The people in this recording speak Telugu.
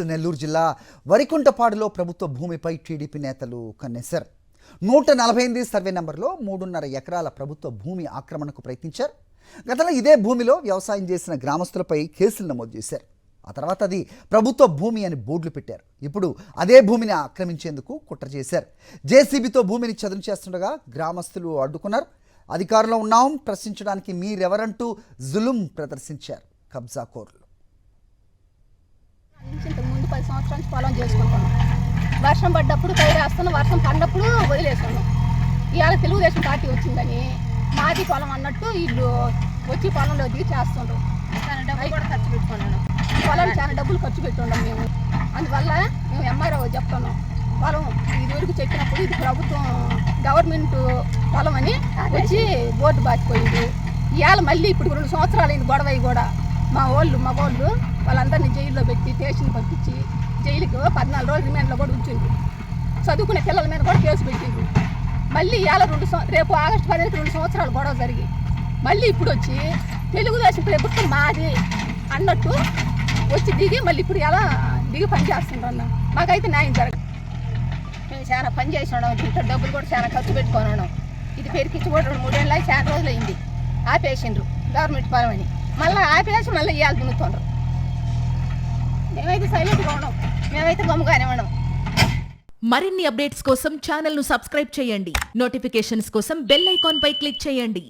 నెల్లూరు జిల్లా వరికుంటపాడులో ప్రభుత్వ భూమిపై టీడీపీ నేతలు కన్నేశారు. 148 సర్వే నంబర్లో 3.5 ఎకరాల ప్రభుత్వ భూమి ఆక్రమణకు ప్రయత్నించారు. గతంలో ఇదే భూమిలో వ్యవసాయం చేసిన గ్రామస్తులపై కేసులు నమోదు చేశారు. ఆ తర్వాత అది ప్రభుత్వ భూమి అని బోర్డులు పెట్టారు. ఇప్పుడు అదే భూమిని ఆక్రమించేందుకు కుట్ర చేశారు. జేసీబీతో భూమిని చదును చేస్తుండగా గ్రామస్తులు అడ్డుకున్నారు. అధికారంలో ఉన్నాం, ప్రశ్నించడానికి మీరెవరంటూ జులుం ప్రదర్శించారు కబ్జాకోర్లు. ఇంతకు ముందు 10 సంవత్సరాల నుంచి పొలం చేసుకుంటున్నాం. వర్షం పడ్డప్పుడు పైరేస్తున్నాం, వర్షం పడినప్పుడు వదిలేసాను. ఇవాళ తెలుగుదేశం పార్టీ వచ్చిందని మాది పొలం అన్నట్టు వీళ్ళు వచ్చి పొలంలో దిగి చేస్తుండ్రు. పొలం చాలా డబ్బులు ఖర్చు పెట్టుండం మేము. అందువల్ల మేము ఎంఆర్ఓ చెప్తున్నాం, పొలం ఇదివరకు చెప్పినప్పుడు ఇది ప్రభుత్వం గవర్నమెంట్ పొలం అని వచ్చి బోర్డు బాసిపోయింది. ఇవాళ మళ్ళీ ఇప్పుడు 2 సంవత్సరాలు అయింది గొడవ కూడా. మగోళ్ళు వాళ్ళందరినీ జైల్లో పెట్టి స్టేషన్ పంపించి జైలుకు 14 రోజులు రిమాండ్లో కూడా ఉంచింది. చదువుకునే పిల్లల మీద కూడా కేసు పెట్టింది. మళ్ళీ ఇవాళ రేపు ఆగస్టు 15కి 2 సంవత్సరాలు గొడవ జరిగి మళ్ళీ ఇప్పుడు వచ్చి తెలుగుదేశం ప్రభుత్వం మాది అన్నట్టు వచ్చి దిగి మళ్ళీ ఇప్పుడు ఇలా దిగి పని చేస్తుంటాం. మాకైతే న్యాయం జరగదు. మేము చాలా పని చేసి ఉన్నాం, ఇంట్లో డబ్బులు కూడా చాలా ఖర్చు పెట్టుకొని ఉన్నాం. ఇది పెరికిచ్చి కూడా 2-3 ఏళ్ళు చాలా రోజులు అయింది. ఆపేసిండ్రు గవర్నమెంట్ పొలం అని, మళ్ళీ ఆపేసి మళ్ళీ ఇవాళ దున్నుతుండ్రు. మేమైతే సైలెంట్గా ఉన్నాం, మేమైతే గమ్ముగానే ఉన్నాం. మరిన్ని అప్డేట్స్ కోసం ఛానల్ను సబ్స్క్రైబ్ చేయండి. నోటిఫికేషన్స్ కోసం బెల్ ఐకాన్ పై క్లిక్ చేయండి.